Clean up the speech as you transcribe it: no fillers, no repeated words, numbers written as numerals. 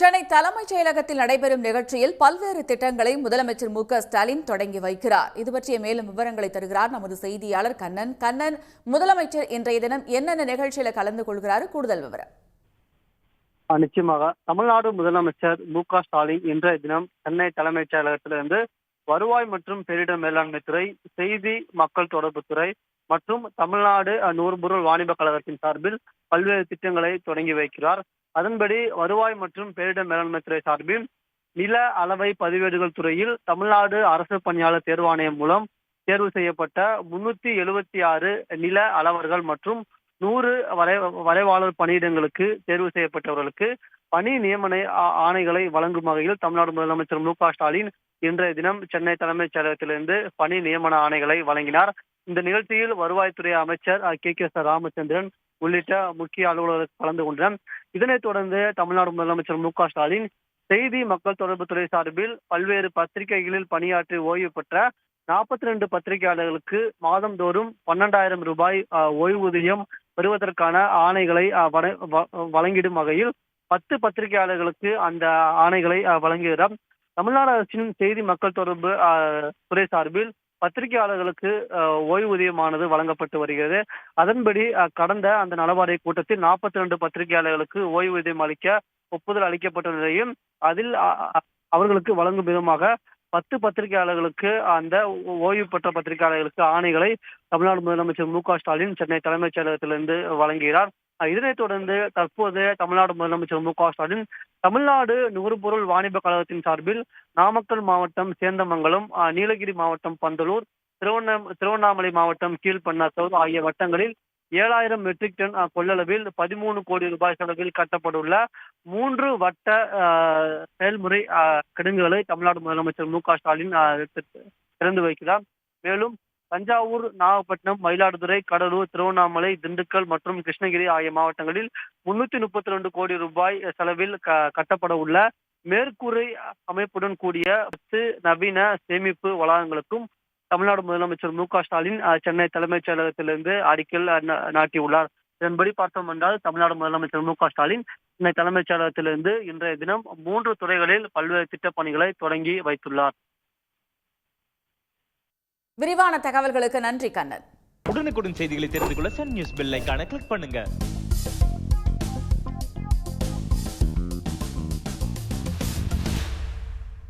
சென்னை தலைமைச் செயலகத்தில் நடைபெறும் நிகழ்ச்சியில் பல்வேறு திட்டங்களை முதலமைச்சர் மு.க.ஸ்டாலின் தொடங்கி வைக்கிறார். இது பற்றிய மேலும் விவரங்களை தருகிறார் நமது செய்தியாளர் கண்ணன். முதலமைச்சர் இன்றைய தினம் என்னென்ன நிகழ்ச்சியில கலந்து கொள்கிறார்? கூடுதல் விவரம். நிச்சயமாக தமிழ்நாடு முதலமைச்சர் மு.க.ஸ்டாலின் இன்றைய தினம் சென்னை தலைமைச் செயலகத்திலிருந்து வருவாய் மற்றும் பேரிடர் மேலாண்மை துறை, செய்தி மக்கள் தொடர்புத்துறை மற்றும் தமிழ்நாடு நுகர்பொருள் வாணிப கழகத்தின் சார்பில் பல்வேறு திட்டங்களை தொடங்கி வைக்கிறார். அதன்படி வருவாய் மற்றும் பேரிடர் மேலாண்மை துறை சார்பில் நில அளவை பதிவேடுகள் துறையில் தமிழ்நாடு அரசு பணியாளர் தேர்வாணையம் மூலம் தேர்வு செய்யப்பட்ட 376 நில அளவர்கள் மற்றும் 100 வரைவாளர் பணியிடங்களுக்கு தேர்வு செய்யப்பட்டவர்களுக்கு பணி நியமன ஆணைகளை வழங்கும் வகையில் தமிழ்நாடு முதலமைச்சர் மு.க.ஸ்டாலின் இன்றைய தினம் சென்னை தலைமைச் செயலகத்திலிருந்து பணி நியமன ஆணைகளை வழங்கினார். இந்த நிகழ்ச்சியில் வருவாய்த்துறை அமைச்சர் கே ராமச்சந்திரன் உள்ளிட்ட முக்கிய அலுவலர்கள் கலந்து கொண்டனர். இதனைத் தொடர்ந்து தமிழ்நாடு முதலமைச்சர் மு.க.ஸ்டாலின் செய்தி மக்கள் தொடர்புத்துறை சார்பில் பல்வேறு பத்திரிகைகளில் பணியாற்றி ஓய்வு பெற்ற 42 பத்திரிகையாளர்களுக்கு மாதந்தோறும் 12,000 ரூபாய் ஓய்வூதியம் பெறுவதற்கான ஆணைகளை வழங்கிடும் வகையில் 10 பத்திரிகையாளர்களுக்கு அந்த ஆணைகளை வழங்குகிறார். தமிழ்நாடு அரசின் செய்தி மக்கள் தொடர்பு துறை சார்பில் பத்திரிகையாளர்களுக்கு ஓய்வூதியமானது வழங்கப்பட்டு வருகிறது. அதன்படி கடந்த அந்த நலவாரிய கூட்டத்தில் 42 பத்திரிகையாளர்களுக்கு ஓய்வூதியம் அளிக்க ஒப்புதல் அளிக்கப்பட்ட நிலையில் அதில் அவர்களுக்கு வழங்கும் விதமாக 10 பத்திரிகையாளர்களுக்கு அந்த ஓய்வு பெற்ற பத்திரிகையாளர்களுக்கு ஆணைகளை தமிழ்நாடு முதலமைச்சர் மு.க.ஸ்டாலின் சென்னை தலைமைச் செயலகத்திலிருந்து வழங்குகிறார். இதனைத் தொடர்ந்து தற்போது தமிழ்நாடு முதலமைச்சர் மு.க.ஸ்டாலின் தமிழ்நாடு நுகர்பொருள் வாணிப கழகத்தின் சார்பில் நாமக்கல் மாவட்டம் சேந்தமங்கலம், நீலகிரி மாவட்டம் பந்தலூர், திருவண்ணாமலை மாவட்டம் கீழ்பண்ணாத்தூர் ஆகிய வட்டங்களில் 7,000 மெட்ரிக் டன் கொள்ளளவில் 13 கோடி ரூபாய் செலவில் கட்டப்பட்டுள்ள 3 வட்ட செயல்முறை கிடங்குகளை தமிழ்நாடு முதலமைச்சர் மு.க.ஸ்டாலின் திறந்து வைக்கிறார். மேலும் தஞ்சாவூர், நாகப்பட்டினம், மயிலாடுதுறை, கடலூர், திருவண்ணாமலை, திண்டுக்கல் மற்றும் கிருஷ்ணகிரி ஆகிய மாவட்டங்களில் 332 கோடி ரூபாய் செலவில் கட்டப்பட உள்ள மேற்கூரை அமைப்புடன் கூடிய 10 நவீன சேமிப்பு வளாகங்களுக்கும் தமிழ்நாடு முதலமைச்சர் மு.க.ஸ்டாலின் சென்னை தலைமைச் செயலகத்திலிருந்து அடிக்கல் நாட்டியுள்ளார். இதன்படி பார்த்தோம் என்றால் தமிழ்நாடு முதலமைச்சர் மு.க.ஸ்டாலின் சென்னை தலைமைச் செயலகத்திலிருந்து இன்றைய தினம் 3 துறைகளில் பல்வேறு திட்டப் பணிகளை தொடங்கி வைத்துள்ளார். விரிவான தகவல்களுக்கு நன்றி கண்ணன். உடனுக்குடன் செய்திகளை தெரிந்து கொள்ள சன் நியூஸ் பெல் ஐகானை கிளிக் பண்ணுங்க.